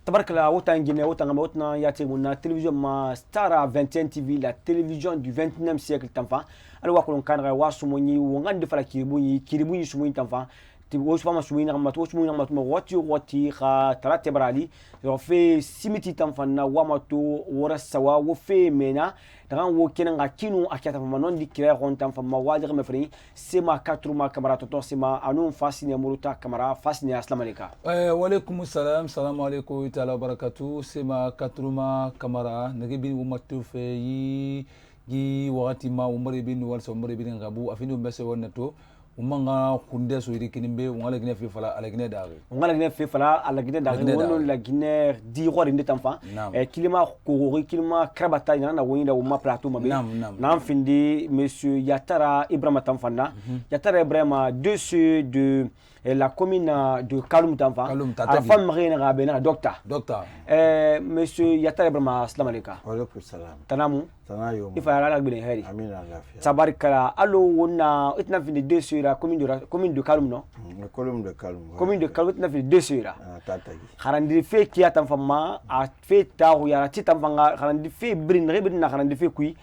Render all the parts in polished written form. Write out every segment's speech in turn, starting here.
tabarkala autant Guinée autant yati la télévision ma Star 21 TV, la télévision du 21e siècle t'enfant alors qu'on kanra wa sumoni wongan de fala kiribuni sumoni t'enfant Osfama Sumina Mato Sumina Matmo Wati Tarate Brali, fait simiti tamfana Wamato, Warasawa, Wofe Mena, Ran Woken Akino Akatamanon di Claire Rontam from Mawadir Mefri, Sema Katruma Kamarato, Sema Anun Fasine Muruta Kamara, Fasine Aslamaleka. Walaikum salam, salam alaikum, itala barakatu, Sema Katruma Kamara, Nagibin Wumatu Fe yi Watima, Umaribin, Walsa Umaribin Rabu, Afinu Besse Wanato. Umanga kunde so iri kinimbe ungala gine fe fala ala gine dare ungala gine fe fala ala gine dare wono la gine di roi de tamfa kilima kogori kilima krabata na wonda uma plateau mabe nam findi monsieur Yatara Ibrahima Tamfana Yatara Ibrahima dessus de la commune de Kaloum Tamfa la femme marine rabena docteur monsieur Yatara Ibrahima assalamu alaykum wa alaykum salam tanamu tanayo ifa la gine heri amin alafia tabarikala allo wonna itna findi dessus la commune de Kaloum non commune de Kaloum itna findi dessus la kharandi fe kiya tamfama a fe taru ya titamfanga kharandi fe brin na kharandi fe kui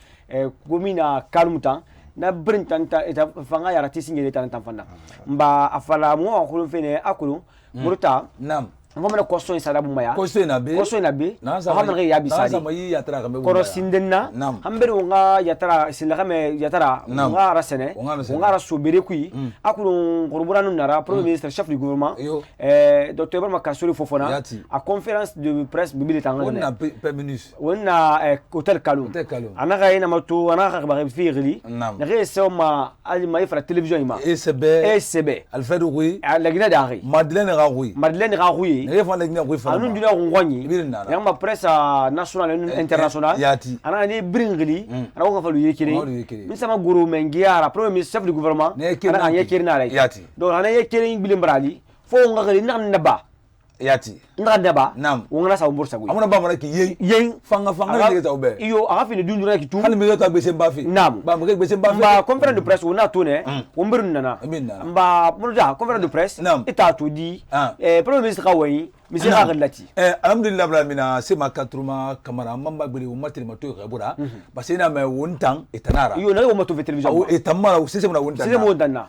commune Kaloum tan na brin tanta eta fanga ya ratisi ngene tan tamfana mba afala mo akulu fene akulu muruta nam ngomena question sadabu maya question na be hamre ya bisadi na sama yatra kambe koro sindenna hambe nga yatra silakame yatra nga rasene nga rasobere kui akulu korburanu nara premier ministre chef du gouvernement docteur Ibrahima Kassory Fofana a conférence de presse bibili tanga wonna ministre wonna hôtel Kaloum anaka ina matu anaka ba fi gili na resoma ali mai fra télévision ima ECB Alfred Rouy la Guinée d'Ari Madeleine Rarouy anu dina ngwani yamba presse nationale internationale ana ni bringli ana ko falu yekiri min sama guru mengiara premier ministre chef du gouvernement ana yekiri na ray donc ana yekiri ngbilim brali fo ngali nan naba yati ndaba wongana sa umbursa gui amuna bamara ki yen fanga ni ta ube iyo aga fini dundura ki tu hal mi ta bese mbafi ba mo bese mbafi ba conférence de presse wona tone wombirun nana ba muruja conférence de presse eta to di premier ministre kawai monsieur Raglati alhamdulillah blamina sema katruma kamara mamba gbeli umati mato rabura basina me wontang etanara iyo na wo mato télévision etamara sese mona wontang sese mo danna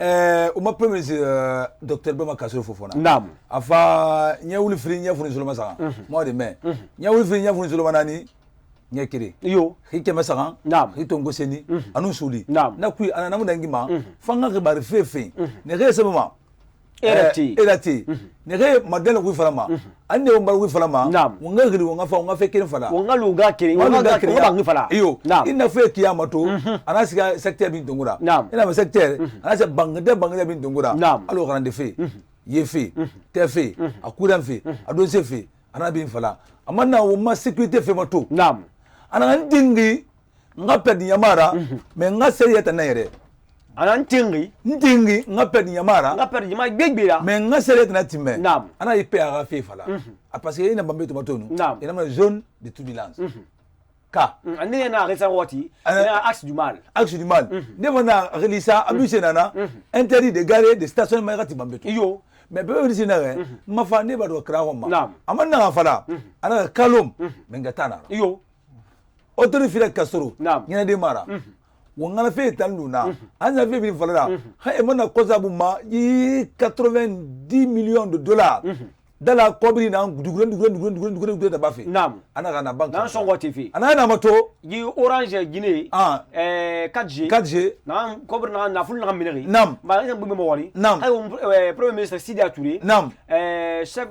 uma premier ministre docteur Ibrahima Kassory Fofana afa nyawuli fri nyafuni soloma saka mo de me nyawuli fri nyafuni soloma nani nyekiri iyo hikema saka hitongo seni anu suli na kui ana namu dangima fanga ke bar fefe ne rese mama erati ne re madela ku falama ande o mbaru ku falama wonga giri wonga fa wonga fe kirin fala wonga luga kiri wonga bangi fala iyo ina fe kiyama to ana siga secteur bin tongura ina ma secteur ana se bangde bin tongura alo grande fe yefe tefe akuran fe adonse fe ana bin fala amana wo ma sécurité fe mato ana ndingi ngapedi yamara me ngaseri na yere ana ndingi ngapedi yamara ma gbegbera me ngaseri na timme ana ipe aga fe fala parce que ina bambe to mato no ina ma zone de turbulence ka ande na resa wati na axe du mal ne vona relisa abuse nana interdit de garer des stations magati bambe to iyo mais bebe ni sinare mafa ne ba do kra homa amanna nga fala ana Kaloum mengatana iyo autorité Kassory nyana de mara wongana fe tanduna anya fe bi fala ha e mona koza bu ma 90 millions de dollars dans la kobri na duguren da bafi ana kana bank na songo TV ana na mato yi Orange Guinée 4G na kobri na fulu na mineri ba ina bu memori hay premier ministre Sidi Touré chef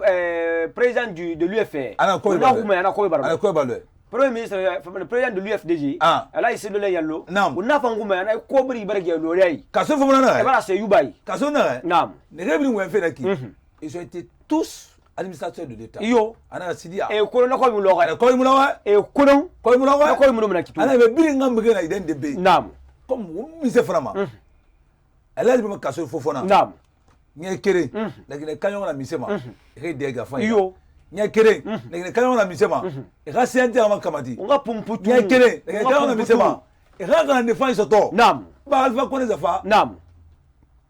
président de l'UFR ana ko balwe premier ministre le président de l'UFDG ala isi dole yallo una fangume ana kobri barge yallo rai kaso fo na bara se yubai kaso na ne rebri ngwe fe daki ils ont été tous administrateurs de l'État. Iyo. Ana sidia. Kono na ko mi loga. Ko mi loga. Kono. Ko mi loga. Ko mi loga kitu. Ana be biri ngam be na iden de be. Comme mi se frama. Ala Ibrahima Kassory Fofana. Nye kere. Lakini kanyo na misema. Re de ga fa. Iyo. Nye kere. Lakini kanyo na misema. Ra sente ama kamati. Nga pumputu. Nye kere. Lakini kanyo na misema. Ra ga défense to. Nam. Ba alfa ko ne zafa. Nam.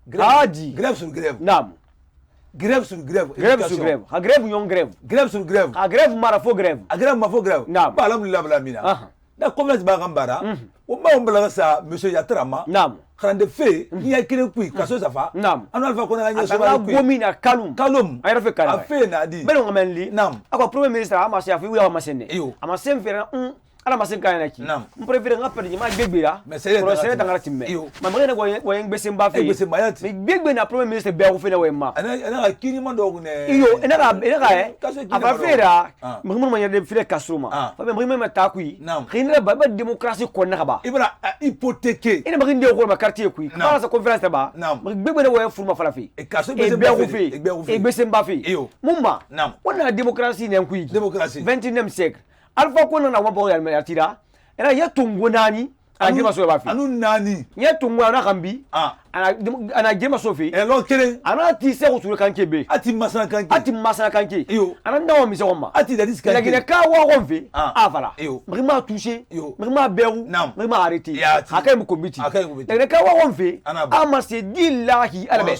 Grève sur grève. grève sur grève. Grève sur grève. A grève yon grève. Grève sur grève. A grève mara fo grève. A grève ma fo grève. Naam. Ba alhamdulillah bala mina. Da commerce ba gambara. O ma on bala sa monsieur Yatrama. Naam. Khande fe ni ya kile kui kaso safa. Naam. Anu alfa kona nya so ba kui. Gomina kalum. Kalum. Ayra fe kalum. A fe na di. Belo ngamenli. Naam. Ako premier ministre ama se afi wiya masene. Iyo. Ama sem fera ala masen kayana ki. On préfère nga perdre ma begbira. Mais c'est le dans la team. Ma mre na go ngbe ba fe. Ngbe ba yati. Mais begbe na premier ministre be go fe na we ma. Ana kini ma do ne. Iyo ena aba fera. Mre ma yade fere kasuma. Fa be mre ma ta kui. Khina ba démocratie ko na ba. Ibra hypothéquer. Ina mre ndio ko ma quartier kui. Ba sa conférence ba. Mre begbe na we furma fala fe. E kaso be go fe. E be ba fe. Mumma. Wana démocratie ne kui. Démocratie. 21e siècle. Alpha ko na wabo ya tira era ya tungu nani ana girma so ba fi anu nani ya tungu ana kambi ana girma so fi lo kere ana ti se ko suru kanke be ati masana kanke ana ndawo mi se ma ati da diska la gine ka wa ko fi fala vraiment touché vraiment beru vraiment arrêté akay mu kombiti la gine ka wa ko fi ama se dillahi alabe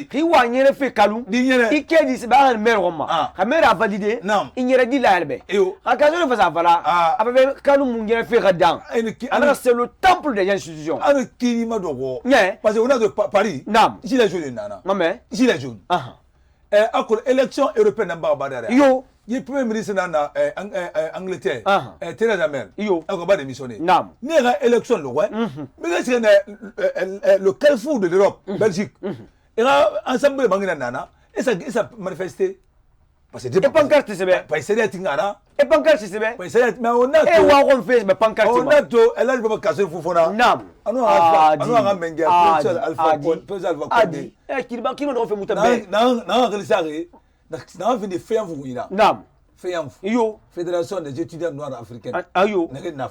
ki wa nyere fe kalu ike di se ba mer ma kamera validé inyere dillahi alabe akazo fa fala ababe kalu mu nyere fe gadan ana c'est le temple des institutions ana kini ma dogo parce que on a de Paris gilet jaune nana maman gilet jaune akol élection européenne namba badara yo ye premier ministre nana Angleterre Theresa May yo ako ba démissionner nam ne ga élection le ouais mais c'est le carrefour de l'Europe Belgique et là ensemble bangina nana et ça manifester parce que et pancarte c'est bien pas essayer tingara et pancarte c'est bien pas essayer mais on a et wa on fait mais pancarte on a to elle a pas casser fufona nam anu aga menga alpha adi kilba kimo do fe mutambe na glisare na vini fe mvuina nam fe mvu yo fédération des étudiants noirs africains ayo na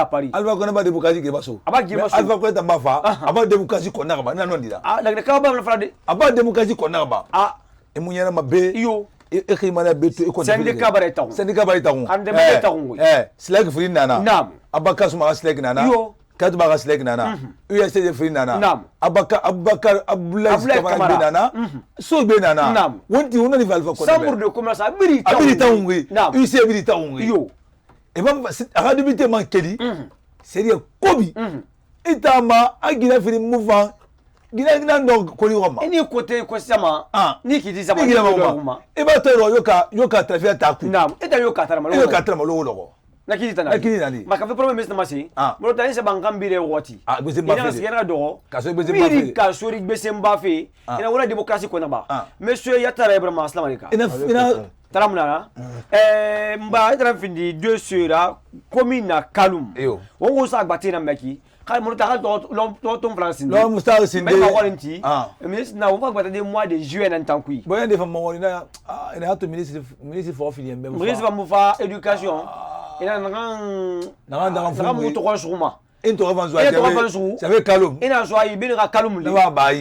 Paris alpha ko na ba démocratie ke baso alpha ko ta bafa aba démocratie ko na ba na ndira da ka ba na frade aba démocratie ko na ba e munyana mabe yo e khimana beto e ko syndicat bareta ande bareta slag free nana nam abaka suma slag nana yo kadu baga slag nana USD free nana nam abaka abulaise kamara nana so be nana wonti wono ni valfa ko chambre de commerce abiri taungi UC abiri taungi yo e ba akadibité man kedi sérieux kobi itama agina free mouvement gina ndo koli roma ni côté ko sama ni kiti sama ni roma e ba to yoka trafia taku nam eta yoka tarama logo na kiti tanani makafe premier ministre masi mo tani se bangambire woti bese mbafe ina sigena do kaso bese mbafe kaso ri bese mbafe ina wala démocratie ko na ba monsieur Yatara Ibrahima assalamu alaykum ina taramuna mba itra findi deux sera commune Kalum wongo sa gbati na meki kay mo ta do ton France lo mustar sinde mais ma walinti mais na on va gbata des mois de juillet nan tankui boya de fam mo ina hatu ministre for fili mbem ministre va mo fa éducation ina ngan mu to ko suma into revanzo j'avais Kalum ina so ayi bin ka Kalum li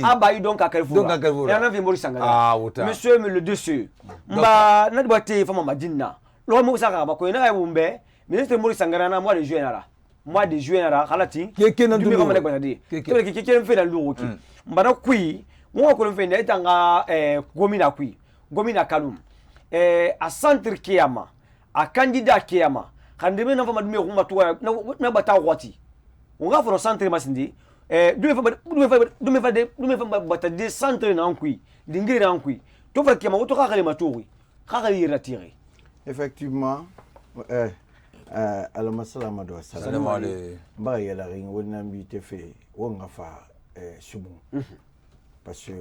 abayi donc à Carrefour ina fi Maurice Sangara monsieur le dessus mba na dibate fama madina lo mo saka ba ko ina ay bumbe ministre Maurice Sangara na mois de juillet nara mois de juillet nara halati keke na du ko mane ko tadi keke mfe na lugo ki mbana kui mo ko mfe na etanga gomina kui gomina Kalum a centre kiyama a candidat kiyama kandime na fama dume ko matuwa na bata wati on va faire centre masindi dume fa bata de centre na kui dingiri na kui to fa kiyama to ka kale maturi ka kale retirer effectivement alamassalama do salam alaykum ba yala ring wonna mi te fe wonga fa sumu parce que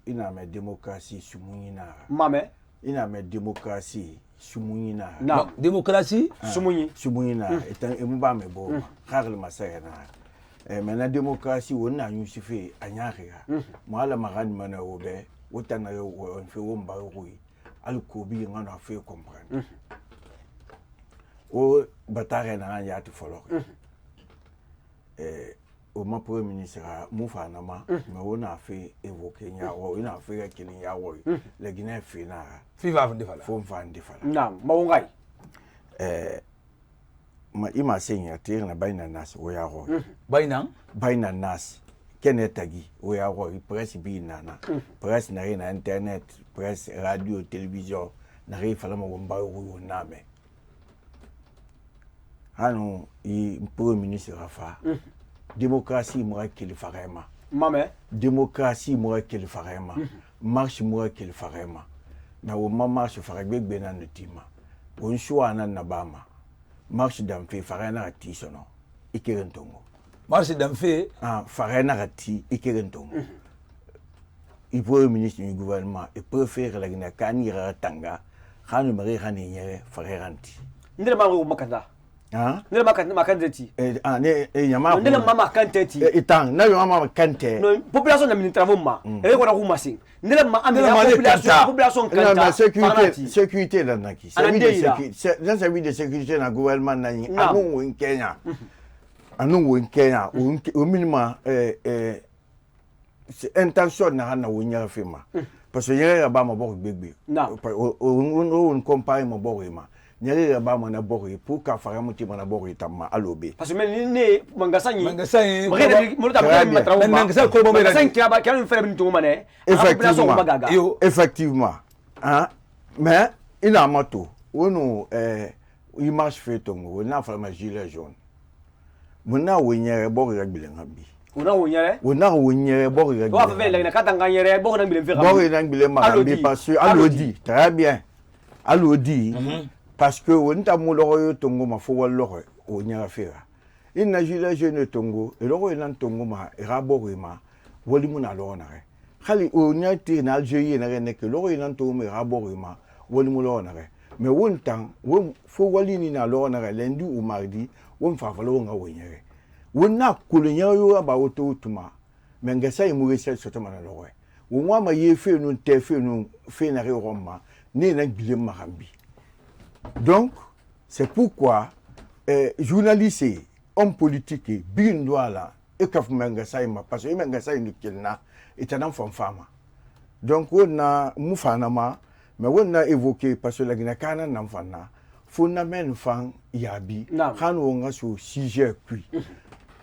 ina me démocratie sumuina mame ina me démocratie sumuina na démocratie sumuina etan emba me bo khagle masayana mena démocratie wonna yusufe anyarega mo ala magani mana obe wotana yo on fe womba ruyi al kobi ngana fe comprendre o batare na ya tu folo o ma premier ministre Moufa Nama mais on a fait évoquer nya o ina fait kilin ya wo le Guinée fina fiva vende fala fo vende fala na mawongai ma ima senya tir na baina nas o ya ro baina nas kenetagi o ya ko presse bi nana presse na internet presse radio télévision na fala mo mba o name hano i premier ministre rafa démocratie mo qu'il farema mame démocratie mo qu'il farema marche mo qu'il farema na o marche faragbe na ntima on choix na bama marche d'en fait farena tisono ikerentongo marche d'en fait farena rati ikerentongo il premier ministre du gouvernement et préfère la gna kanira tanga khanu mari khani nyere fareranti ndele mangu makanda ndele makanda ti ne nyama ndele mama kante ti itang na yo mama kante no population na ministre ma e ko na ku masing ndele ma population kanta sécurité là naki service de sécurité na gouvernement na ni anu in Kenya au minimum c'est intention na wonya fema parce que yere ba ma bok gbegbe on compare mo bok ma yere ba ma na bok pour ka fara muti ma na bok tamma alobe parce que ne mangasanyi effectivement hein mais il a mato wono il marche fait tongo na fara ma gilet jaune mona wonya bok gbele ngabi Una wonyere bo regret. Wa fa la katanga nyere bo na ngile fe bo na ngile marambi parce que alodi très bien alodi parce que wonta mu lo yo tongo ma fo wallo o nyara fera ina jila jeune tongo e lo ina tongo ma e rabo ma woli mu na lo na re khali o nyati na algerie na ne ke lo ina tongo me rabo ma woli mu lo na re mais wontan won fo wali ni na lo na re lundi ou mardi won fa fa lo nga wonyere wona kolonya yo ba woto tuma mengasa imu research sotoma na lowe wonwa ma ye fe no te fe no fe na re roma ne na gbile marambi donc c'est pourquoi journalistes hommes politiques bin doala e kaf mengasa ima parce que mengasa ni kelna etana fama donc wona mufana ma mais wona évoquer parce que la gina kana na mfana fona men fan yabi kan wonga so sujet puis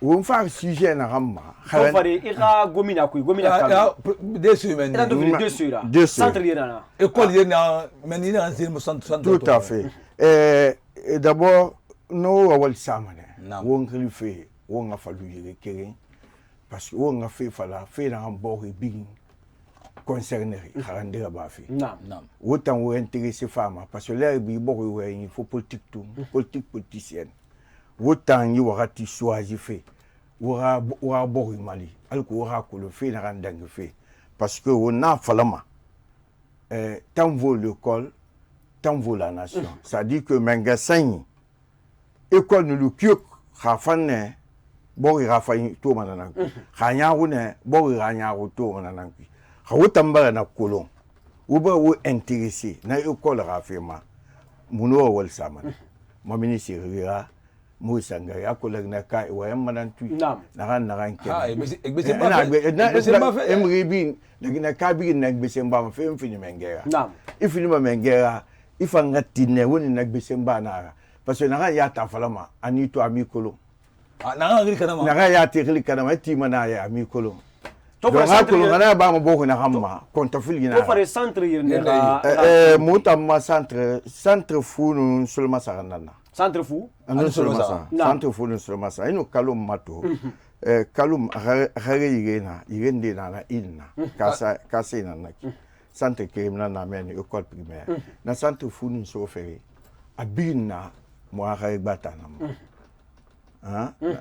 on fait sujet na ramma on fait ira gomina ka deux semaines centre lirana école lirana menina en centre tout à fait d'abord no wal samane won khalife won nga falu yere kere parce que won nga fait na mbori big concerné harandera ba fi nam autant ou intéressé femme parce que là bi boko il faut politique tout politique politicienne autant yi wakati choisi fait wara bori mali alko wara ko le fait na randang fait parce que on a falama tant vaut l'école tant vaut la nation ça dit que mengasan école ne le kyok khafane bori rafayi to manana khanya ne bori ranya to manana khawtamba na kolon uba wo intéressé na école rafema muno wal saman mo ministre rira mo sanga ya ko lagna ka wa yamman tu na ran ke emribi lagna ka bi na gbesemba ma fe mfini mengera ifini ma mengera ifanga tine woni na gbesemba na parce que na ya ta falama ani to amikolo na ngiri kana ma na ya te kana ti mana ya amikolo donc ngana ba mo boko na hamma konta filgina to fare centre yirnera mutamma centre funu sulma saranana centre fu centre fu sulma sa ino kalum mato kalum hare yigena yigende na ilna kasa na naki centre kemna na men école primaire na centre funu so fere abina mo hare batana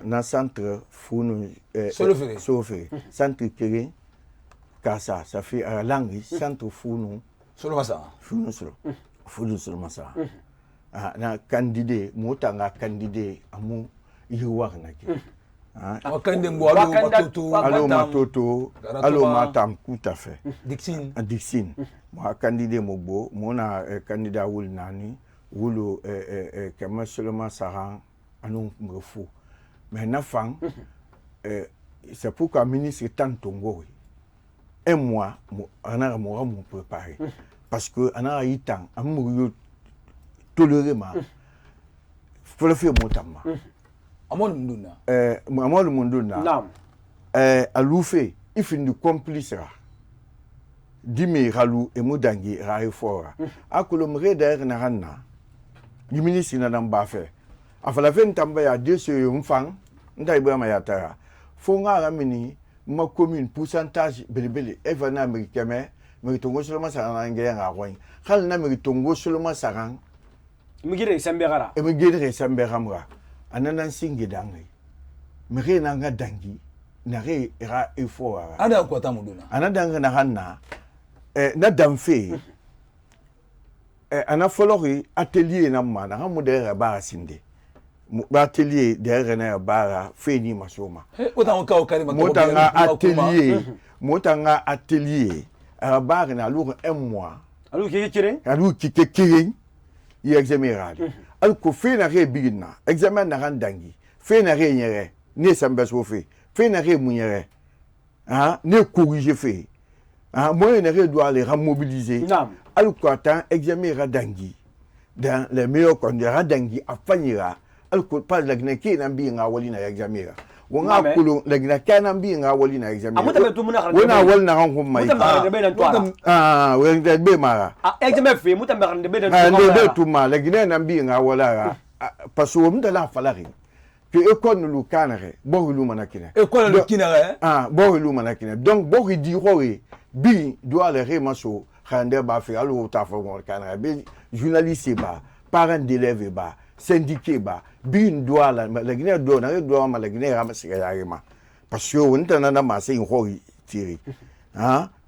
na centre funu Solofere centre kéré kasa ça fait langue centre funu masa na candidat motanga candidat amu yiwa naki wakande mbo allo matoto allo matam tout à fait Dixine moi candidat mobo mona candidat wul nani wulo kama seulement saran anon mrefu mais na fang c'est pourquoi ministre tant tongo un mois ana mo préparer parce que ana yitan amu tolérer ma faut le faire motama amol munduna nam alufe ifindi complice ra dimi ralu e mudangi ra fora akulo mre der na hanna du ministre na namba fe afala fe ntamba ya desio mfang ndai bwa ma yatara fo nga ramini ma commune pourcentage belebele evana americain me tongo solo sarang nge nga roin khal na me tongo solo sarang migire sambegara e migire sambegamra anana singi dangi mire na nga dangi na re era efora ana ko tamuduna ana danga na hanna na damfe ana folori atelier na mana ha modere ba sinde ba atelier derrière na bara feni masoma autant ka kalima motanga atelier bara na lu un mois alu kike kiring y examen al ko fe na re bigina examen na randangi fe na re nyere ne samba so fe na re munyere ne corriger fe moi na re doit les remobiliser al ko attend examen randangi dans les meilleurs conditions randangi afanyira al ko pas la gneki na bi nga wali na examira wonga kulo la gneki na bi nga wali na examira wona wal na ran ko mai wenda be mara examen fe mutambe de be de to ma la gneki na bi nga wala parce que on la falari que école lu kanare bo lu manakine école lu kinare bo lu manakine donc bo di roé bi doit le remaso khande ba fe alu ta fo kanare be journaliste ba parents d'élèves ba syndiqué ba bin doit la Guinée doit ma la Guinée ramasiga yarima parce que on tana na ma c'est une hori tiri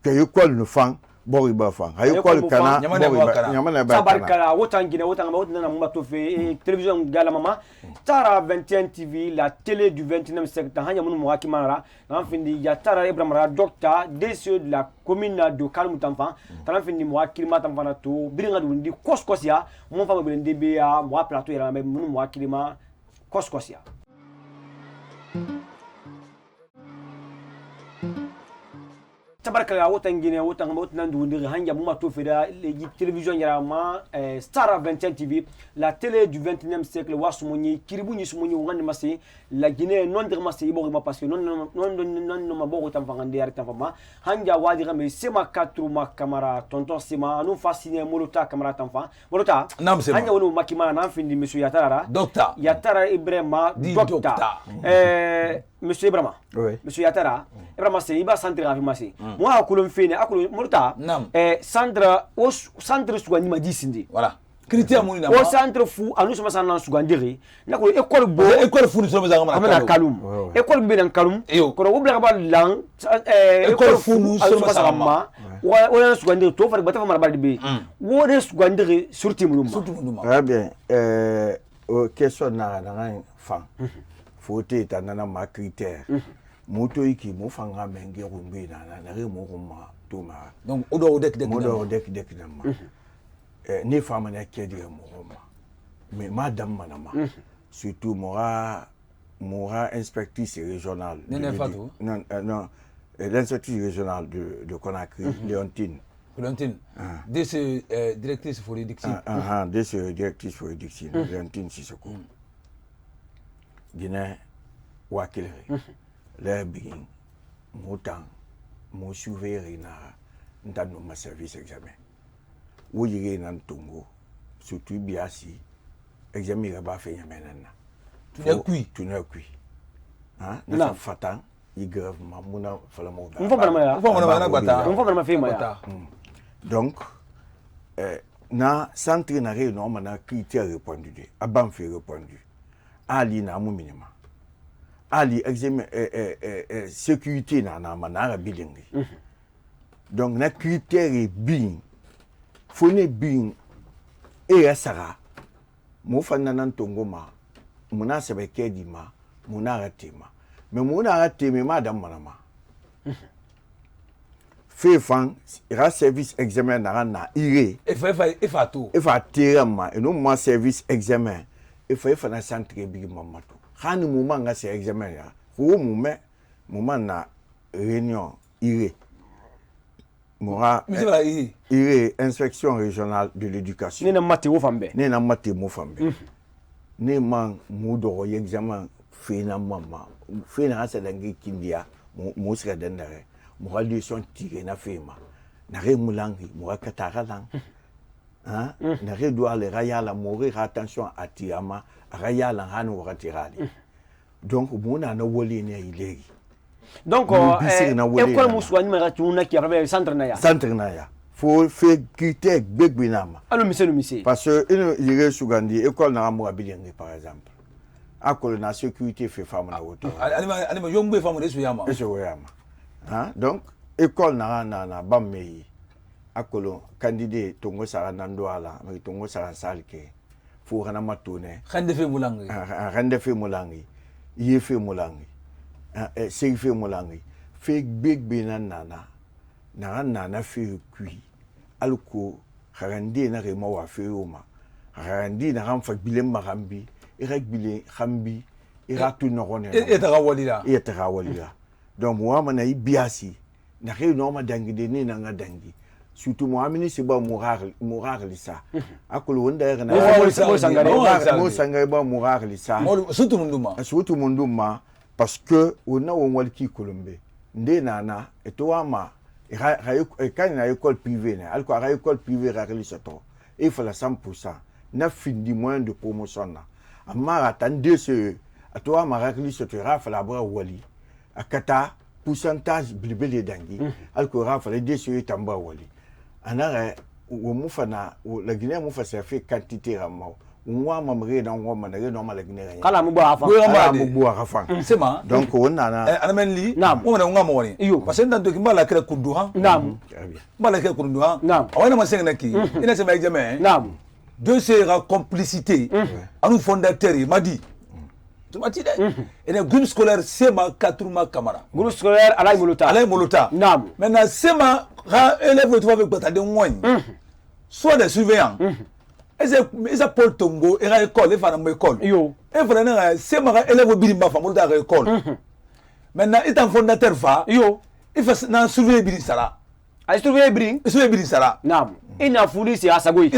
que école ne fan bori ba fan école kana nyamana ba sabarkala wotangine wotanga wotana mbato fe télévision gala mama Tara 21 TV la télé du 21e siècle hanya mun mwaki mara na findi ya Tara Ibrahima docteur des de la commune de Kalmutamfa tan findi mwaki matamfa to biringa dundi koskosia mon fama bilende be ya mwa plateau ya mun mwaki ma koskosia tabarkala wotangine wotanga wotana ndundi hanja muma to feda télévision yarama Star 21 TV la télé du 21e siècle wasumoni kiribuni sumoni ngani masi la Guinée non de masi ibo ma parce que non ma bogo tamfangande yar tamfama hanja wadi gambe sema 4 ma camara tonton sema anu fasciné molota camara tamfa molota hanja wono makima na findi monsieur Yatara docteur Yatara Ibrahima docteur monsieur Ibrahima oui monsieur Yatara Ibrahima c'est iba centre afimasi moi akulum fini akulum molota centre soigni ma disindi voilà critère moni na o centre fu anu soma sanan sugandiri nako école fu soma zanga amana kalum école bi nan kalum ko wobla ba lang école fu soma sama wala sugandiri to far bata mara baldi be wona sugandiri surtout muluma très bien question na fan faut être dans ma critère moto iki mo fanga menge rumbi na re mo ruma to ma donc odo dek na ma ni femme na kedi mo ruma mais madame manama surtout mora inspectrice régionale non l'inspectrice régionale de Conakry Léontine directrice politique directrice politique Léontine Sissoko Guinée wakilere les bing motan mo surveiller na ndano ma service examen wo yire na ntongo surtout biasi examen ba fe nyamenana tu ne kui na fatan i grave mamuna fala mo on va ma fe ma donc na centre na réunion na critère répondu aban fait répondu ali na mu minima ali examen sécurité na manara bilingi donc na critère bien fone bien et sara mo fanna nan tongoma muna sebe kedima muna ratema mais muna ratema madame manama fait fan ira service examen na ire e fa tout e fa terama et non moi service examen e fa na centre big mamato hani moment nga c'est examen ya au moment na réunion ire mora ire inspection régionale de l'éducation ni na mate mo fambe ni man mudo examen fe na mama fe na salangi kindia musra dendare mo leçon tiré na fema na re mulangi mo katara lang hein na re doit le rayala mourir attention à tiama rayala hanu watirali donc mona na woli ne ilegi donc école muswani mara tuna qui avait centre na ya faut faire quitter begbinama allo monsieur parce que une yire sugandi école na mo abilingi par exemple akolo na sécurité fait femme na woto anima yombe femme de suyama hein donc école na bammei akolo candidat tongo sara nando ala mais tongo sara salke faut kana matone khande fe mulangi ye fe mulangi se fe mulangi fe begbina nana fe kui alko harandi na rema wa fe oma harandi na ramfa bilem marambi irregulier khambi iratu nogone eta walira donc moi mana ibiasi na re no ma dangi de ni na ngadangi surtout moi ministre ba moral lisa akolo wonda ya na mo sangare ba moral lisa surtout munduma parce que on a on walki kolombe nde nana etowama quand na école privée na alko ra école privée ra lisa to il faut la 100% na fin du moyen de promotion na amara tande ce atoa marakli ce tera fala bra wali akata pourcentage bilbele dangi alko ra fala de ce tamba wali anara wo mufana la Guinée mufa ça fait quantité ramao nwa mamre na ngoma na no mala Guinée kala mubo afa sema donc on na anamenli mo na ngama woni parce que dans document la kre kunduha mbala kre kunduha awana masenga ki ina sema examen de ces complicité à nous fondateurs il m'a dit tu m'as dit et le groupe scolaire Sema Katourma Kamara groupe scolaire Alain Molota maintenant Sema élève tu vas avec bataille de moine soit des surveillants et ça Paul Tongo et la école et faire une école yo et voilà Sema élève birimba famille de école maintenant il est un fondateur fa yo il fait na surveiller birisala a surveiller birisala nam ina fuli c'est asagoi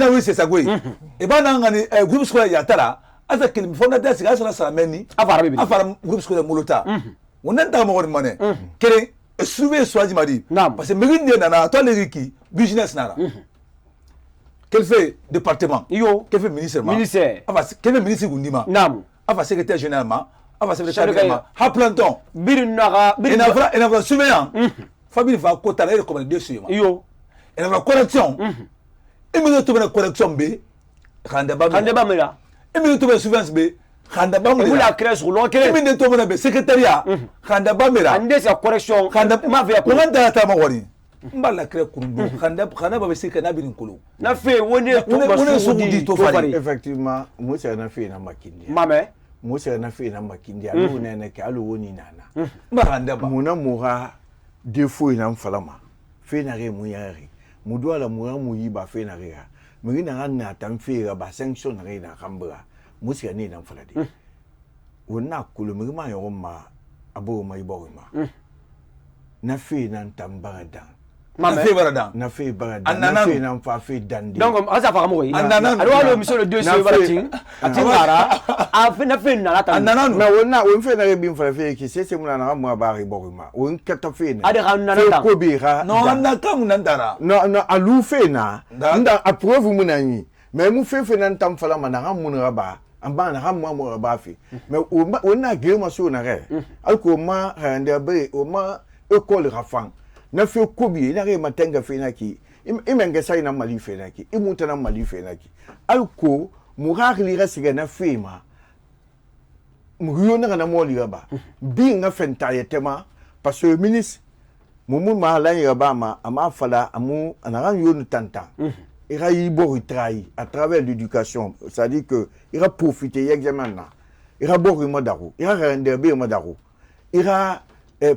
et ben ngani groupe scolaire yatara asa kelim fondateur c'est ça ça meni afara groupe scolaire Molota on entend mo mané kéré surveiller soaji madi parce que mérinde nana to les qui business nara quel fait département yo quel fait ministère quel fait ministre gundima afa secrétaire généralement afa secrétaire généralement ha planton birinara ina surveillant famille va kota la recommandé sur yo ina va correction et me to na correction b khanda ba mera et me to surveillance b khanda ba mera la crèche roulant que me to na b secrétariat khanda ba mera ande sa correction khanda ma via ko nganda ta ma wori mbala crèche kurundu khanda ba se kana bin kulu na fe woni so di to fari effectivement moi c'est na fe na makindi mame moi c'est na fe na makindi alu nene ke alu woni nana mbanda ba mona mura défaut ina mfalama fe na re mu yari mudo ala mura mu yiba fe na re muri na na tamfira ba sanction na re na kambra musi ni na mfalade wona kulu muri ma yo ma abo ma ibo ma na fe na tambara dan na fe barada na fe na mfa fe dandi donc asa fa mo yi alors monsieur le dossier baratin atingara a na fe na lata na wona fe na re bi mfa fe ki c'est mu na mo ba ri bo ma won kata fe na ade na na ko bi ra non na kam na ndara no alu fe na nda approve mu na yi mais mu fe na ntam fala ma na mu na ba amba na mo ba fe mais wona ge ma so na re alko ma hande be o ma école rafan na fe kobi na re matenga fe na ki imenge sai na mali fe na ki imuta na mali fe na ki alko muhakli rasiga na fe ma muyo na moli ba bi nga fenta yetema parce que ministre mumu ma la yaba ma ama fala amu anaran yo nu tanta il a eu beau travail à travers l'éducation, c'est-à-dire que il a profité examen na il a beau madaru il a rendre be madaru il a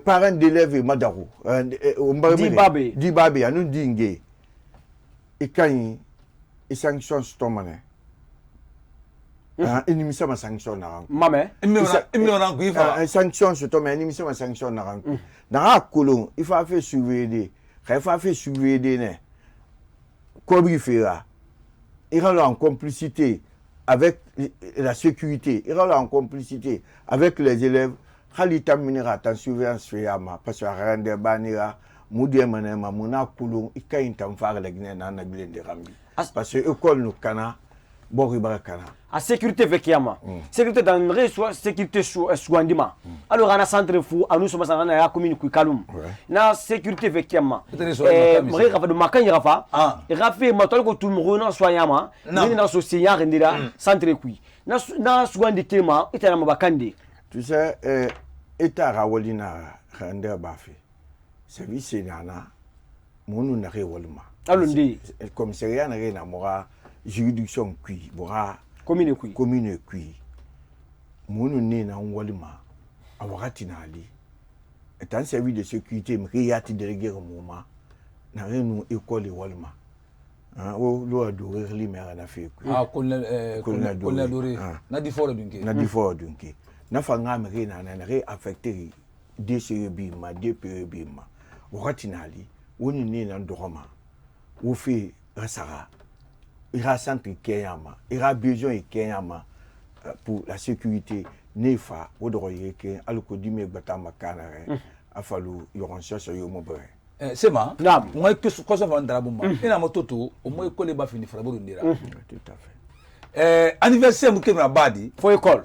parents d'élèves madaru dibabe anu dingue et quand il sanction stomane inimisa ma sanction na mame imina ku ifa sanction stomane inimisa ma sanction na na akolo il faut faire surveiller il faut faire surveiller ne Kobi Fera, il est en complicité avec la sécurité, il est en complicité avec les élèves, hali taminira tan surveillance fiyama parce que rende banira mudie manema muna kulun ikayin tan fara la gine na bilende rambi parce que école nous kana bori barakana a sécurité vekiyama sécurité dans le soit sécurité soignement alors on a centre fou à nous sommes dans la commune ku kalum na sécurité vekiyama mari rafa de makanya rafa rafa matol ko tout monde soignama ni na so seigneur ndira centre ku na soignement tema itana mabakande tu sais état rawolina rende bafi service nana monu na rewolma alundi commissariat na na mora juridiction kui bora commune kui monu ne na ngolima awakati na ali etan service de sécurité mriyati délégué moment na renu école wolma o lo adore li mera na fe kui colonel dore na di foro dunke na fanga mre na re affecté DCB ma DPB ma wakati na ali woni ne na ndoroma wo fe rasara il y a centre Kenyama, il y a besoin de Kenyama pour la sécurité. Nefa, au droit que Alcodime Batama Canare, a fallu y aura un cherche au Mobile. C'est ma, moi que ce qu'on va drabuma, et la moto, au moins que les baffes ni frabou dira. Tout à fait. Anniversaire Mukema Badi, faut école.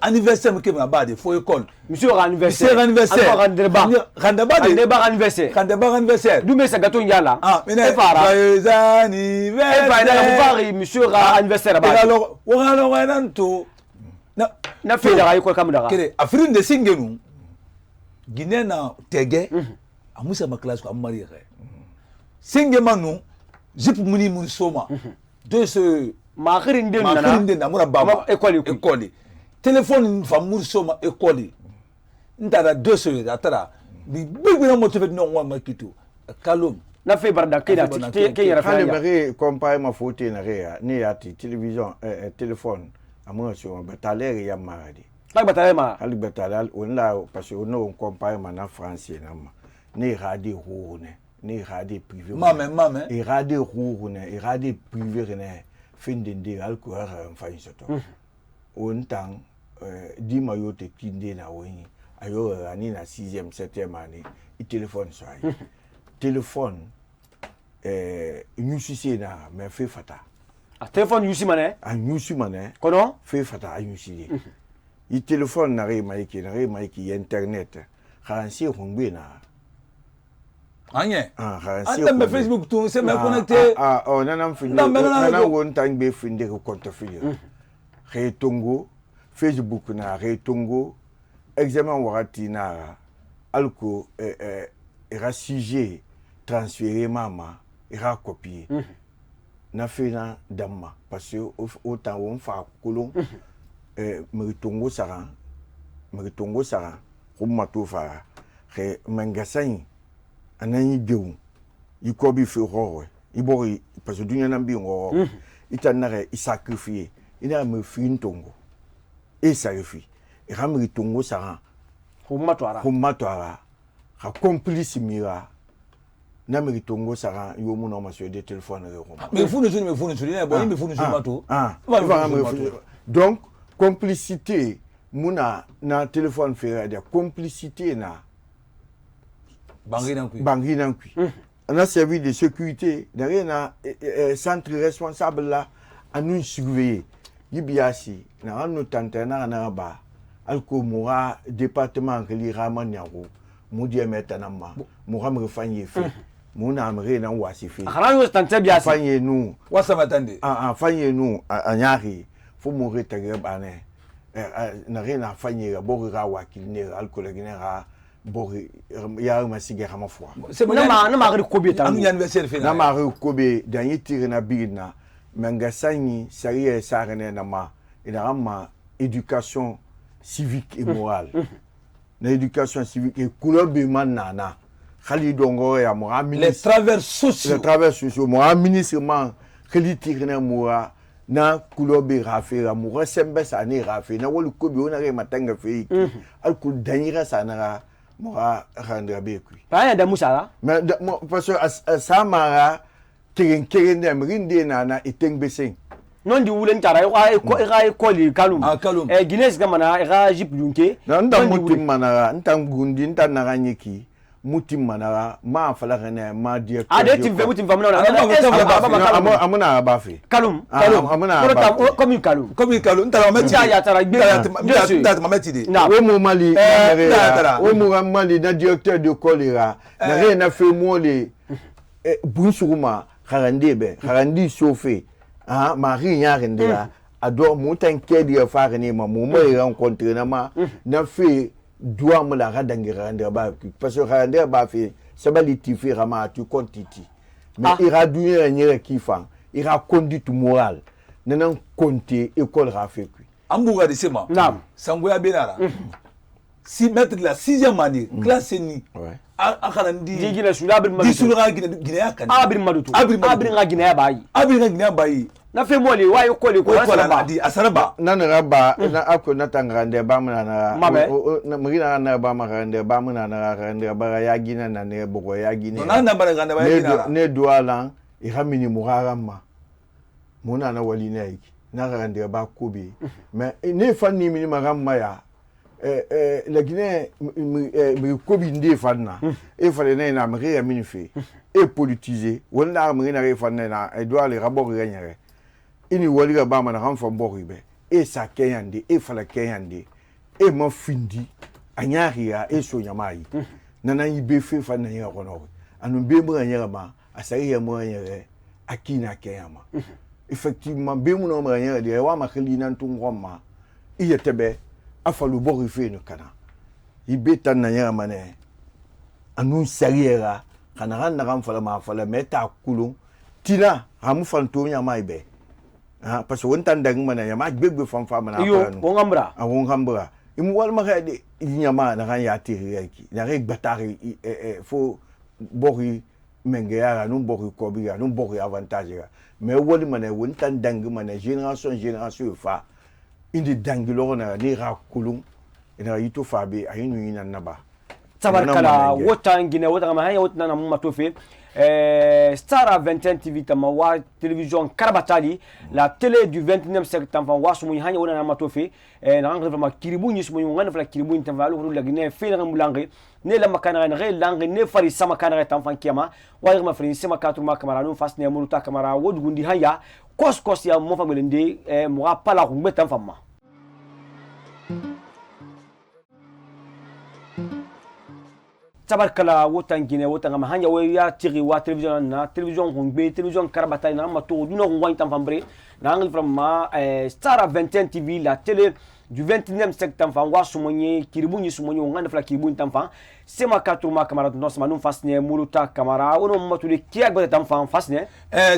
Anniversaire Mukema Badi, faut école. Monsieur anniversaire. Anniversaire. D'où met sa gâteau yala. Ah, mais joyeux anniversaire. Monsieur anniversaire. Alors, on a un tout. Na fait la raille quoi comme d'ara. Afrique de Singenu. Guinée na Tege. A Moussa Maklas ko amari re. Singemanu, Zip Muni Munsoma. De ce Makhirinde na mura baba école. Téléphone famille soma école ndara 2 heures atara bi na motive non wa makito kalom na fe barda ke yara fa ya compare ma photo na rea ni ati télévision téléphone amon sur bataler ya maradi la bataler ma ali bataler on la parce que on compare ma na français na ma ni radio roune ni radio privé maman et radio roune et radio privé ne fin de alcool enfin soto on tang di mayote kinde na woni ayo ani na 6e 7e année i téléphone soy téléphone nyusi na me fe fata a téléphone nyusi mané kono fe fata a nyusi i téléphone na re maiki internet kharansi hongbe na anye kharansi anta me Facebook tout c'est me connecté on nanam fini nana won tang be finde ko compte fili Retongo, Facebook na Retongo, examen wakati na alko era sujet transféré mama era copier. Na fait na damma parce que autant on fa kolon Retongo sara rumato fa re mangasani anani dewu ikobi fe rowe ibori parce que dunya nambi ngo itanare isacrifier il a me fait une tongo et ça refuse et ramri tongo ça rumatoire ha complice mira na me tongo ça yo mon homme sur des téléphones mais vous ne bon mais vous ne donc complicité muna na téléphone fait de complicité na bangi nan kui on a servi de sécurité derrière na centre responsable là à nous surveiller Yibiasi, na anu tantana na ba alko mura département kali raman yawo mudi metanama mura mrefanye fe muna amre na wasife akala tante biasi fanye nu wasa matande fanye nu anyari fo mure tagre bane na rena fanye bori ra wakilne alko legnera bori ya masigera ma foi na ma ri kobe tan anu anniversaire fe na ma ri kobe dan yitire na bigna Mangasani, Sarie Sarene Nama, et la éducation civique et morale. L'éducation civique et couleur nana. Khalidongo et Amora les travers sociaux. Les travers sociaux. Moi, ministre, Khalid Moura, na couleur rafe, Amoura, Sembes, Ané Rafe, na wolu Kobi, on a matanga fait. Alcool Danira Sanara, Moura, Randrabe. Pas d'Amoussala. Mais parce que Samara, Keren na rinde na na iteng beseng non di wulen tara e ko li kalum Guinée gamana e jip lunke nda mutim manara ntam gundi nta naranyiki mutim manara ma fala kana ma dia ti ve mutim famna amuna abafi kalum amuna comme nta ma ti ya tara nta ma ti de we mu mali we mu mali na directeur de choléra na re na fe mole bunsuguma kharandi sofe Marie Nyarendera ado mutan kedi ya fara ne ma mu mai rencontre na ma na fait doit me la radangera ba parce que radangera ba fait sabali tifi rama tu quantity mais il a doué nyere kifan il a conduite morale nanan compter école rafe ku ambuga de sema sangoya benara 6 mètres la 6e année classe ni akharandi digina sula abir madu disula Guinée kan abir madu abir nga Guinée bayi na fe mole wa yo kole ko la di asaraba nan raba na ako na tangande ba mun na mugina na ba magande ba mun na rande ba ya gina na ne boko ya gina na ba ganda ba ya gina ne duala i hamini mugarama muna na wali ne yiki na rande ba kobi mais ne fanni mini magama ya la Guinée mi kobi ndi fanna e fale ne na mri ya mini fe e politisé wala mri na re fanna na e doit le rapport gagner ini waliga ba mana han fon bokki be e sa kenyande e fala kenyande e ma findi anyariya e so nyamai nana yibe fe fa na yira kono anu be mu anyara ma asari ya mu anyara akina kenyama effectivement be mu no ma anyara de wa makali nan tungoma iya tebe afalu bokki fe no kana yibe tan na yira mane anu sariera kana ran na ran fala ma fala meta kulun tina hamu fanto nyamai be parce que on tanda ngmana ya ma gbegbe fanfa mana yo wongambra wongambra imu wal ma khade nyama na kan ya tiri yaki na re gbatari fo bori mengea no bori kobiga no bori avantage mais wol mana won tanda ngmana génération fa indi dangilo na ni ra kulum ina yito fa be ayinu ina naba tabarkala wota ngine wota ma haya wota na matofe Star 21 TV tamawa télévision Karabatali la télé du 29e siècle tamfa wa sumu hanya wona na matofe na ngre vraiment kiribu ni sumu ngana fala kiribu ni tamfa lu la Guinée fe na mulange ne la makana na re langue ne fari sama kana tamfa kiama wa ma fari sama katru ma kamera no fas ne muruta kamera wodu gundi hanya kos ya mo fa belende mo pala ko metam fama tabarkala wotan Guinée wotan ma hanya we ya tiri wa télévision ngbe télévision Karabatali na ma to duna ngwa tam fambre na ngi vraiment Star 21 TV la télé du 29e siècle tamfa wa sumonye kiribunyi sumonye nganda fla kiribunyi tamfa sema katuma kamera no sama num fasne muluta kamera ono moto de kiak ba tamfa fasne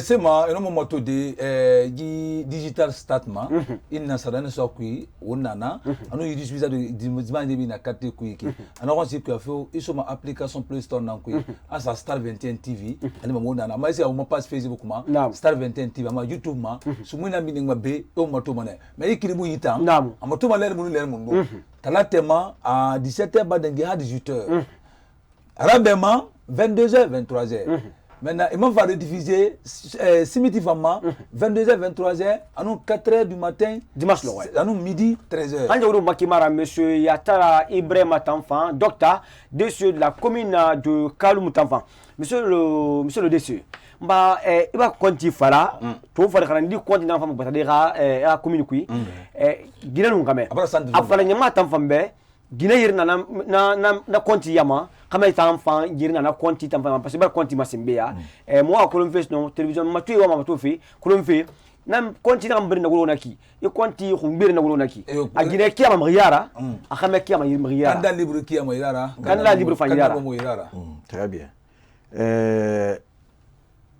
sema ono moto de digital statement inna sadana so kui wonana ano yidi visa de dimani bi na kate kui ki ano ko si ku afo isoma application Play Store nan kui asa Star 21 TV ani mo nana ma isi mo pass Facebook ma Star 21 TV ma YouTube ma sumuna bi ngma be o moto mane mais kiribunyi tam tout le monde talatema à 17h badengi à 18h arabement 22h 23h maintenant il m'a fallu diffuser simultanément 22h 23h à nous 4h du matin dimanche le à nous midi 13h Anjoro Makimara monsieur Yatara Ibrahima Tanfan docteur de la commune de Kaloum Tanfan monsieur le DCE ba iba konti fara to fara kana ndi konti na fam bata dira a commune kui gina nu ngame afala nyama tam fambe gina yirna na konti yama kama tam fam yirna na konti tam fam parce que ba konti masimbe ya mo akolon face no television matu wa matu fe kolon fe nam konti na mbere na golona ki e konti khumbere na golona ki a gina kiyama mriyara a khama kiyama mriyara kan da libre kiyama yara kan la libre fa yara très bien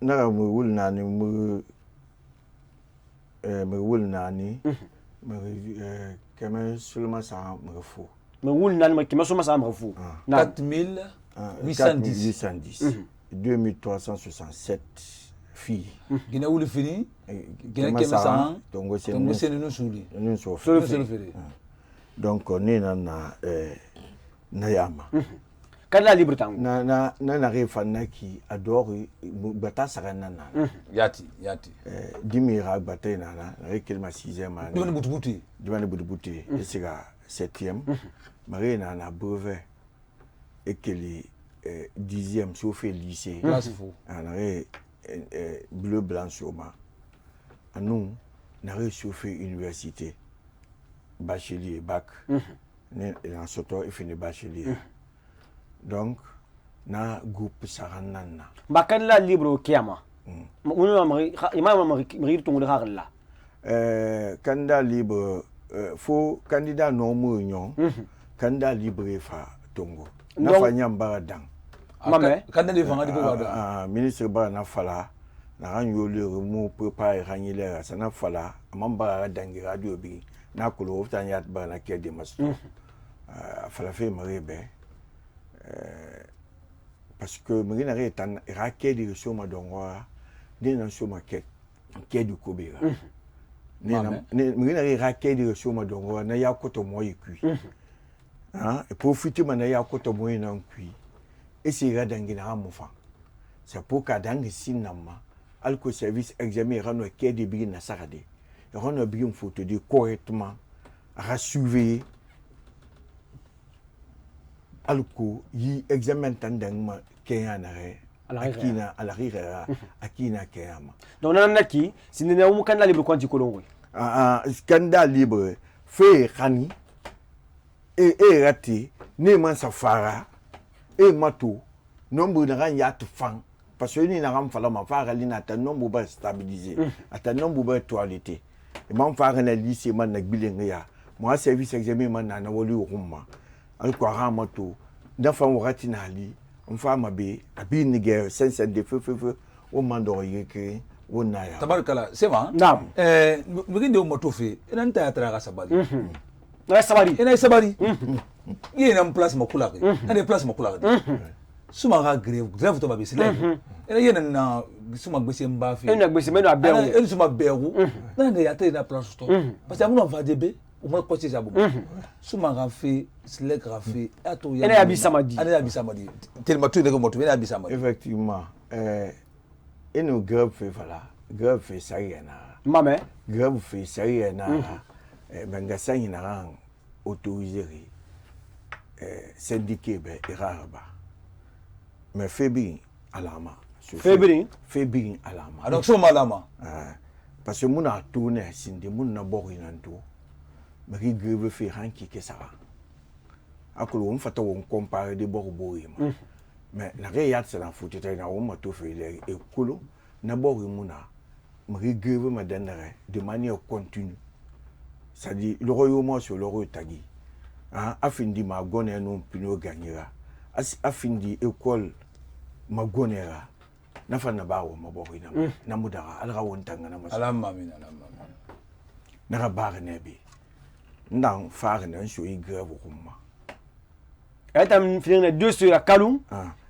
na mu wulnani mu wulnani mu kema sulma sa mu fu mu wulnani mu kema sulma sa mu fu 4810 2367 filles gina wuli fini gina kema sa tongo senu no suli no so fini donc on est na yama Kanda libre tango. Na refana qui adore bata saranana. Yati. Dimira bata nana, rekel ma 6e année. Dimane Boutbouti. Et c'est la 7e. Marie nana brevet. Et que les 10e sauf lycée. Classe fou. Anare bleu blanc sur ma. Nous n'avons chauffé université. Bachelier, bac. En sortant, il finit bachelier. Donc, na groupe saranana. Bakanda libre kiama. Candidat libre, faut candidat non mounion. Candidat libre fa tongo. Na fa nyambara dang. Candidat libre fa tongo. Ministre ba na fala. Na ran yole remo préparer ranilera ça na fala. Mambara dangi radio bi. Na kolo ofta nyat ba na kede masto. Fala fe marebe. Parce que je n'ai pas de soma d'ongwa, ni na soma ket du kobera. Je n'ai pas de soma d'ongwa, na ya koto moye kui. Et profiter na ya koto moye na kui. Et c'est là dangi na mofa. C'est pour qu'à dangi sinama, alco service examen rano ket de bigi na sarade. Rano bigi photo de correctement, rassurer. Alco yi examen tandang kayana akina alarira akina kayama donc nanaki sinene umu kanda libre kwanti kolongo scandale libre fait khani et raté ne man safara et mato nombre de ran yat fan parce que ni na ram fala ma fara lina ta nombre ba stabiliser ata nombre ba toilette et man fara na lycée man na bilenga ya moi service examen man na woli rumma alko ramato dafa wakati na ali mfama be abi nige sense de feu o mando yeke wona ya tabarkala sema naam muginde o motofe ina ta yatra ga sabari ina sabari yena place makula ina place makula suma ga grève to babi sila ina yena na suma gbese mbafi ina gbese meno aberu ina suma beru na ga yatra na place to parce que amuna va debe o mo ko tisa bu suma ga fi selek ga fi ato ya ina abisamadi tellement tout de moto ina abisamadi effectivement ino grève fait voilà grève fait ça yana mame grève fait ça yana benga sanyi na rang autorisé syndiqué be irarba mais febi alama febi alama donc so malama parce que muna tourner sinde muna bori nanto mais grève fait ranki que ça akolo on fata on comparer de borboyi mais la réalité c'est la faute na on ma to fait les ekolo na bori muna mais grève ma dandare de manière continue. C'est-à-dire, le royaume sur le retagi. Afindi ma gone non pino gagnera. Afindi école ma gonera. Nafa na bawo mabori na mudara alra wontanga na maso. Alamamina. Na bar nebi. Ndang fare na so i grève rumma. Etam fin na 2 sur Kalum.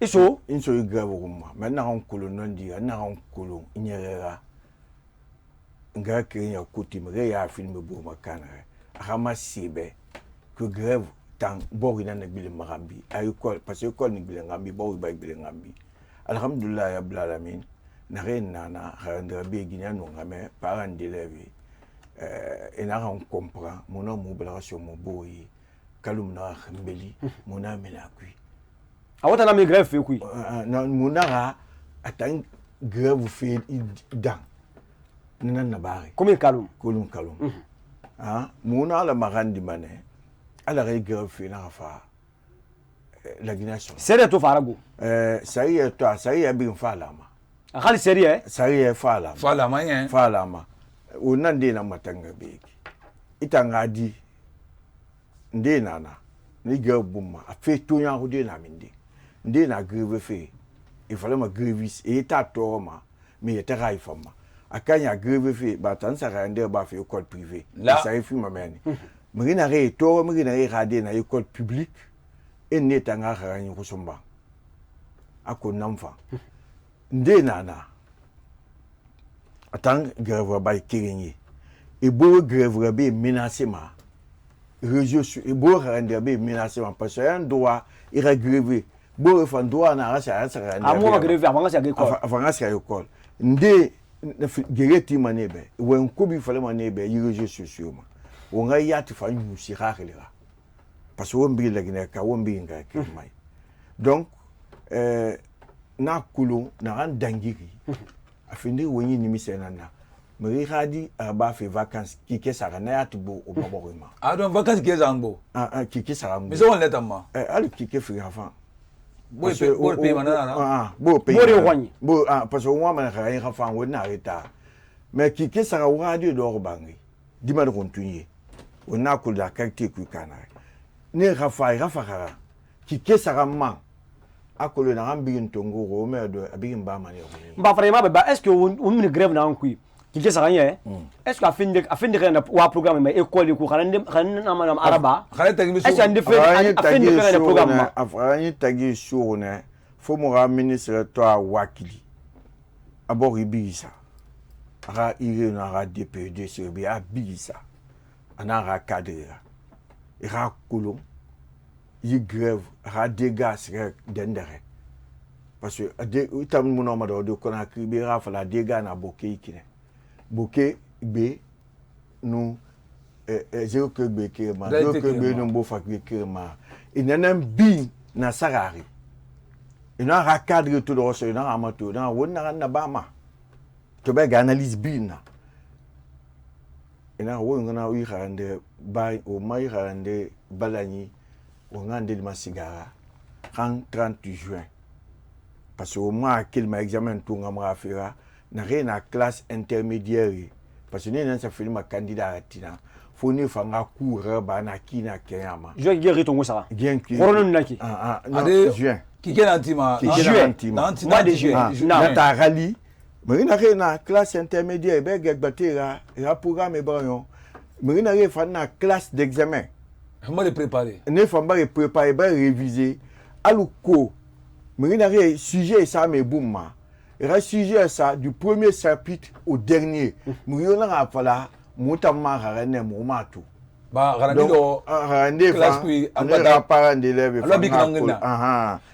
Et so so i grève rumma. Maintenant on colon ndi na on colon inyera. Nga kenya kutimre ya film bo makana rama sibe que grève tant borina na bil marambi ay école parce que école ni bil ngambi bo ba bil ngambi alhamdulillah ya blalamin na rena na rendre be guinéen no ngame parents d'élèves et na on comprend mon nom mo blation mo boyi kalum na khambeli mon ame la kui awata na mi grève fait kui na monara atang grève fait dans nina na bari comme Kalum muna la marandi mané ala grève fait na fa la guination c'est to farago ça y est bien falama khali sérieux ça y est falama onande na matanga beki itanga di ndena na ni grève bumma a fait tout ya rodé na minde ndena grève fait il fallait ma grévis et ta toma mais était raifama akanya grève fait batan sa render ba fait école privée ça y fait mamani mrina re to mrina re radé na école publique et netanga ranyi kusomba akonamfa ndena na atang grève ba kirinyi et beau grève be menacé ma réseau et beau render be menacé parce que un droit ira grève bo fa droit na rasa moi grève avant ça école avant ça école ndé gereti manebe wen kubi fale manebe yi réseaux sociaux ma wonga yati fa ñu si xaxelira parce que wombi la gina ka wombi nga ke mai donc na kulu na ran dangiri afindi woni ni misena na mari khadi ba fait vacances qui ke sara na yati bo o maborima donc vacances ke zambo qui ke sara mais on letama ali qui ke fi avant bo pe manana bo pe bo parce que moi man khari khafa wona reta mais qui ke sara wadi do bangi dima de continuer on a kul da kakti ku kana ne khafa khara qui ke sara man akolo na ambi ntongo ro me do abi mba mane mba vraiment ba est-ce que on une grève na nkui qui ke sara rien est-ce que afin de na wa programme mais école ku khana manam araba est-ce que ande afin de faire le programme afani tagi sourne fo mo ra ministre to wakili abori bisa ara ire na ra DPD sur bi abisa ana ra cadre ra kolo yi grève ra dégâts dendere parce que tam mo no ma do kona kribi ra fala dégâts na boké ikine boké be nous zéro que be ke ma zéro que be no bo fa ke ma inanam bi na sarari ina ra cadre tout le reste na amato na wona na ba ma to be analyse bi na ina wona na wi khande ba o mai khande balani on a des masigara en 30 juin parce que au moins qu'il m'a examen tout ngamra fera na rien à classe intermédiaire parce que nous ça fait ma candidat tina faut ne fanga cours ba na kina kayama je guéri ton ça bien que corona naki juin qui est antima mois de juin na ta rali mais na rien à classe intermédiaire be gbatera ya programme ba mais na rien fa na classe d'examen comment les préparer ne faut pas préparer ba réviser aluko mais na rien sujet ça mais boumma et sujet ça du premier chapitre au dernier mais on a fala motama rane momatu ba garandido classe puis amada parents d'élèves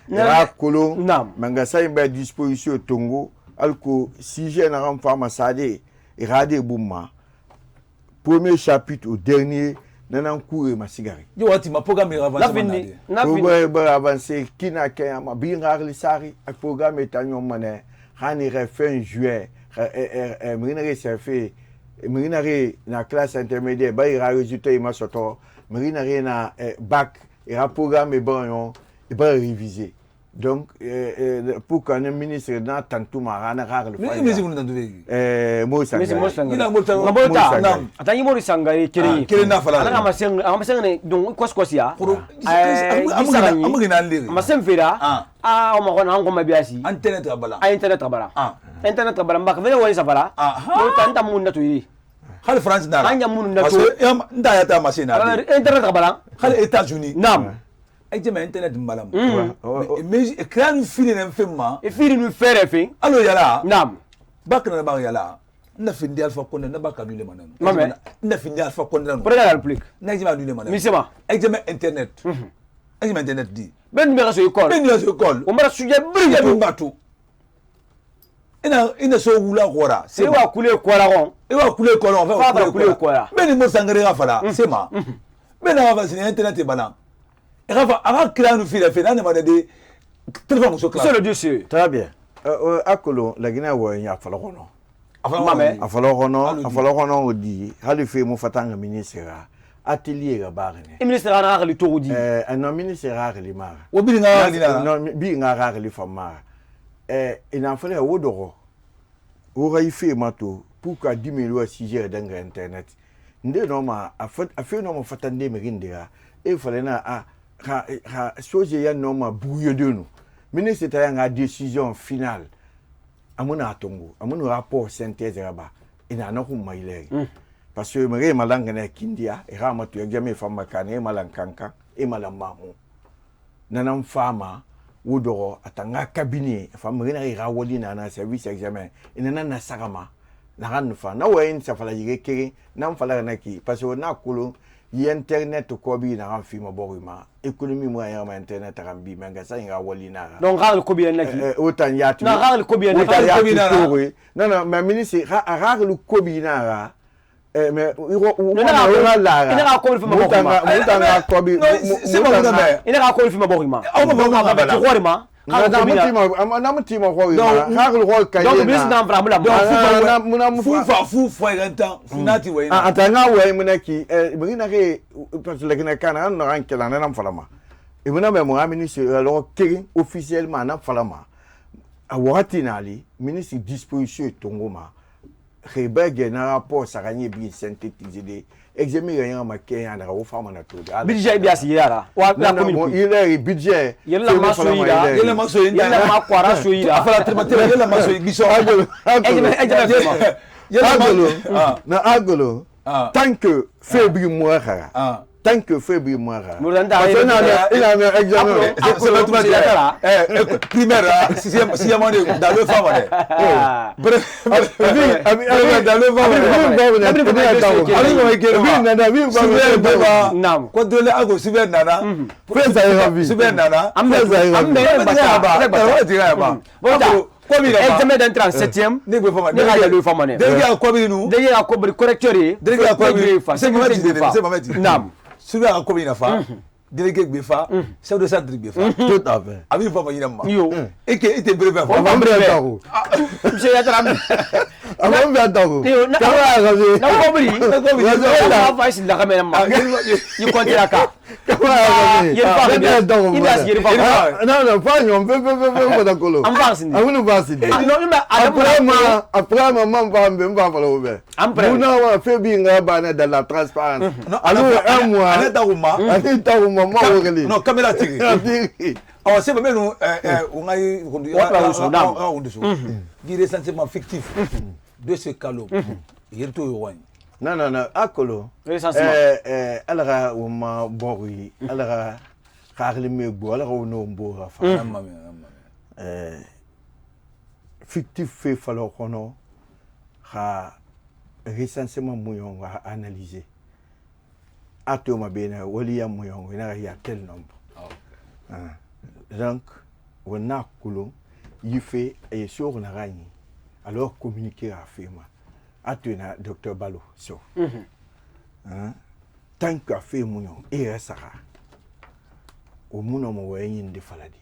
la kolo mangasa imba disposition tongo alko sujet na ram fama sade et rade boumma premier chapitre au dernier nanan cours masigari yo wati ma programme avancer na fini avancer kina kayama bi ngarli sari ak programme etanyo mané hani fin juin mrinare ça fait mrinare na classe intermédiaire ba ira résultat ima soto mrinare na bac ira programme bon et ba réviser donc pour qu'un ministre na tantu marana rare le mais vous n'entendez mo sanga ina molta atani mo sanga kiri na fala ala amasen donc kosia amasen fera o ma kona ngo mabiasi internet abala internet abala mbaka vele woni safara mo tanta munna to yi hal France na anya munna to nda ya ta machine internet abala hal États-Unis nam examen internet malam mais écran fini n'enfema e fini nous faire fin allo yala nam bakna ba yala na findi alpha konde na baka nule manan mame na findi alpha konde na pour la république na examen nule manan misema examen internet examen internet di ben numéro sur école o mara sujet brille tout batu ina so wula gora c'est wa couler quoi ron e wa couler quoi on va couler quoi ben mo sangare ga fala c'est ma ben ava c'est internet bana avant que nous fassions fait là des téléphone sur classe c'est le dossier très bien akolo la Guinée wa ya fala kono afala kono odi hali fe mo fatanga ministre atelier ga barene ministre ana ali to odi non ministre ali mara wo bi nga non bi nga ali fama ina fala wodoro o raife mato pour ka 10 000 6 dans internet nde no ma afa no mo fatande merindera e fala na ha soje ya no ma bouyo de nous ministre ta nga décision finale amuna atongo amuna rapport synthèse raba ina na ko mailere parce que mere malanga na kindia e rama tu examen fama kane malankanka e malamamu nanam fama wodoro atanga cabinet fama mere ira woli na service examen ina na sagama na ran fa na wayin sa fala yire kere na fala na ki parce que na kolo y internet ko bi na fi ma borima économie mo ya ma internet ram bi menga sa nga wali na donc ral ko bi naki autant yatu na ral ko bi naki non mais ministre ral ko bi na mais ina ko fi ma borima mutanga ko bi ina ko fi ma borima namutima atanga we munaki mugina ke legina kana no ankela na falama ibuna me mo ministre alors que officiellement na falama awati nali ministre disposition tongoma khebege na rapport saranye bi synthétiser des examen gagnant ma Kenya na wo fama na to budget bi asiyara wa na commune il est budget yella ma kwara soyira afala trimatera yella ma soyi biso na agolo tant que février mois tant que février mois il a un examen c'est le trimatera primaire sixième année dans le fama examen d'entrée en 7e ne ga le famane derrière ko bi nu derrière ko bi correcteur derrière ko bi c'est mamadi nam suba ko bi na fa délégué be fa chef de centre be fa tout à fait abi fa ma yinam ma yo et que était brevet on va brevet ko monsieur yatram on va tago na ko bi na fa isi la kamera ma you contrat ka non pas on peut d'accord amunu basi après maman va falloir ouvert nous on fait bien dans la transparence alors un mois non caméra tigi oh c'est même nous on a dire essentiellement fictif de ce calot yerto yowan non akolo alara uma bori alara xarli me bo alara no mbora fa fictif fait falloir kono xa recensement moyon va analyser atoma bena waliya moyon ina ya tel nombre donc on a kulo il fait et sur na gagné alors communiquer à firma atuna docteur Balo so tant que fait moyon et ça au muno mo wayin de faladi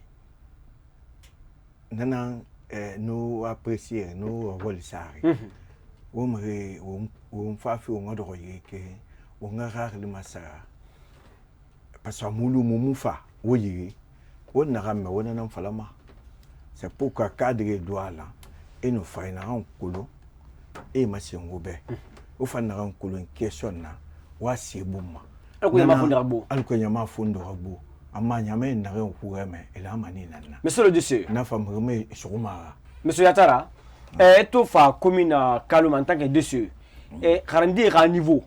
nana no apprécier no volisari o mre o fa fi o ngodo yeke o ngara le masara parce que mulu mumufa woyi on na ramme wona nan falama c'est pourquoi cadre douala et nous faina en kolo et masengobe o fana ran kolo question na wa sebuma alko fundo rabo amma nyame na ran kuweme ela mani nana monsieur le dossier na famreme suruma monsieur Yatara to fa commune Kaloum en tant que dossier et garandi à niveau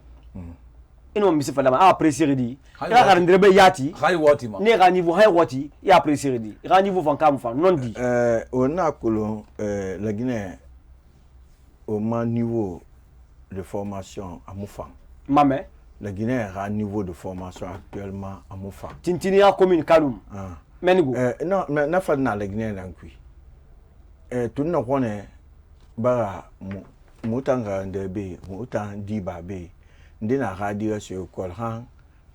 ino misi fala a apprécier di ya garandi be yati hay wati ma ne ga niveau hay wati ya apprécier di ga niveau fan kam fan non di on a kolo la Guinée au niveau de formation à Moufang. Mamé. La Guinée a un niveau de formation actuellement à Moufang. Tintini a commune Kaloum. Menigo. Non, mais n'a pas na la Guinée l'ancui. Tout le monde est bara moutanga ndebe, moutan diba be. Ndena radio sur Colran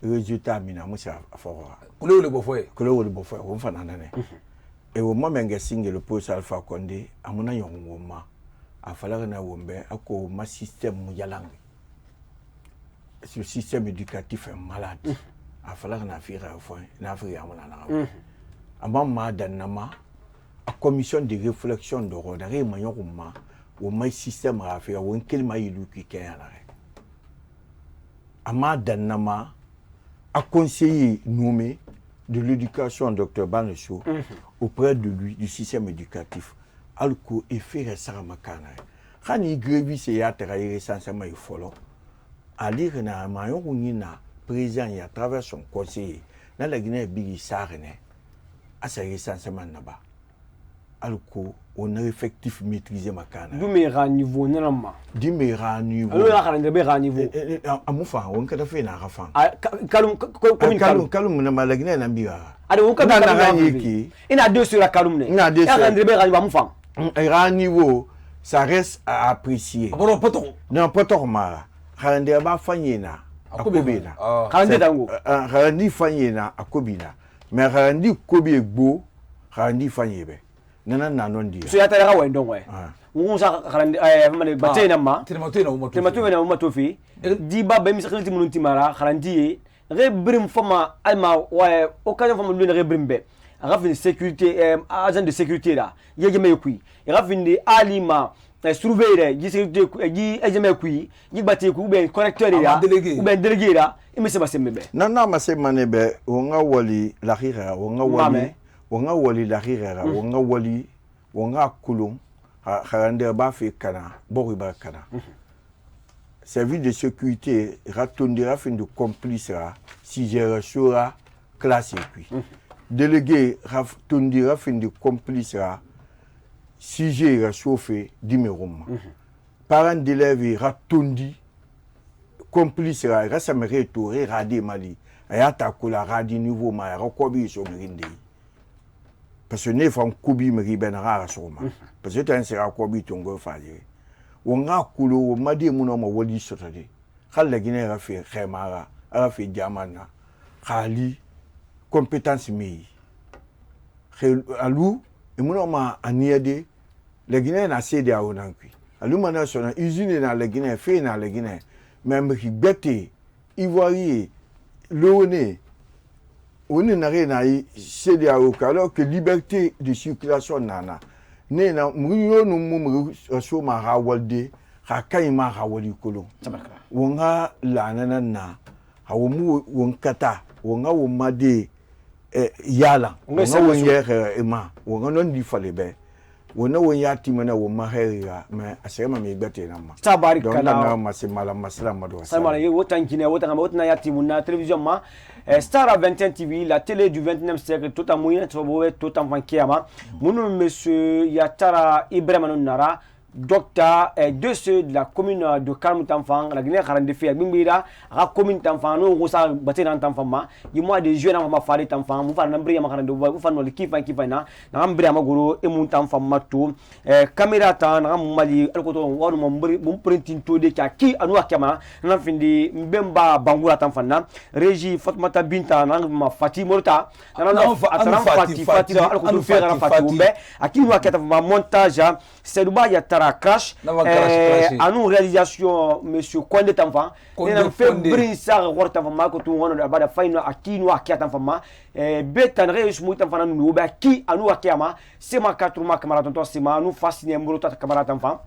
résultat mina musa fora. Couleur le beau-frère. Couleur le beau-frère. On fait nanané. Et au moment où signe le poste Alpha Condé, à mon aïe a fallu na wombe ako ma système yalang ce système éducatif est malade a fallu na fira fo na fira amana na ma danama a commission de réflexion de rodare mayokuma o mai système a fira won kelma yilu ki kayana ama danama a conseiller nommé de l'éducation docteur Banesso auprès de lui du système éducatif alko e fere sarama kana khani grevi se ya travailler essentiellement il follow ali na mayon kunina président ya travers son conseiller na la Guinée bigi sarene asa essentiellement naba alko on a effectif maîtrisé makana du meilleur niveau nanama du meilleur niveau alors la rendre meilleur niveau amufa on ka dafe na gafa kalum na malagina na biya ada on ka na ranyiki ina deux sur la kalum ne ya rendre meilleur niveau amufa un niveau ça reste à apprécier non poto mara rendre ba fanyena akobina rendre dango rendre fanyena akobina mais rendre kobi egbo rendre fanyebe nana nanon dia so yata ga wendo ngwe ngusa rendre mane batena ma telematu na uma tofi di ba be misakati mununti mara randi re brim fama alma wa occasion fama lu re brimbe rafin sécurité agent de sécurité là yegeme kui rafin de alima surveiller ji sécurité ji ejeme kui ji batte ku ben connecteur ya ou ben délégué là imese basembe nana masemane be wonga wali la rira wonga wali la rira wonga wali wonga kulum harande ba fe kana bori ba kana service de sécurité ratondira fin de complice si gère sura classe puis délégué ratondira fin de complice si gère chauffé dimerum parent d'élève ratondi complice rasa mere touré radé mali ayata kula radi niveau ma rakobi so mrinde parce que ne fam kubi mri benara soma parce que tan sera kobi tongo faje wonga kulo wo made muno ma wodi sotade khalla gine rafi khemara rafi jamana khali compétence mi alu muno ma aniade le gine na cede a onankui alu mana sona usine na le gine fe na le gine même qui bête ivoirier léoné on n'a rien à céder alors que liberté de circulation nana nena muriyo no mu so ma hawalde hakai ma hawali kolo wonga la nana na hawo wonkata wonga wo made yala wonga wonye ema wonga non di falebe wona wonya timana wo maheriya mais asema me gbete na ma tabarikala na masimala maslama do salama ye wotankine wotana ya timuna télévision ma Star 21 TV la télé du 29e siècle tout en moyen tout en vankiama mon monsieur Yatara Ibrahima Nara docteur de ceux de la commune de Kalmutanfang la Guinée Karande Fia Bimbira la commune Tanfang no rosa batena Tanfama du mois de juin na ma fari Tanfang mu fa na mbria makarande bu fa no kifa na mbria magoro e mun Tanfang matu caméra ta na mali alkoto wonu mo mbri bu printing to de ki anu akama na findi mbemba bangura Tanfang na régie Fatmata Binta na ma Fati Morta na Fati alkoto fera Fati umbe akinu akata montage Sedouba Yatara crash à nous réalisation monsieur Konde Tanfang et on fait brinsa horta fama ko tu wono da bada faino akinu akiata fama betan reus muita fana no ba ki anu akiama sema katruma kamara tonto sema anu fasine murota kamara Tanfang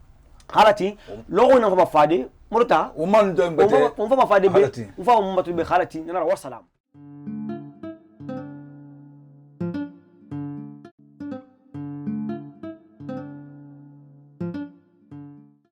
halati logo na fama fade murota o man do on va fade be on va matu be halati na wassalam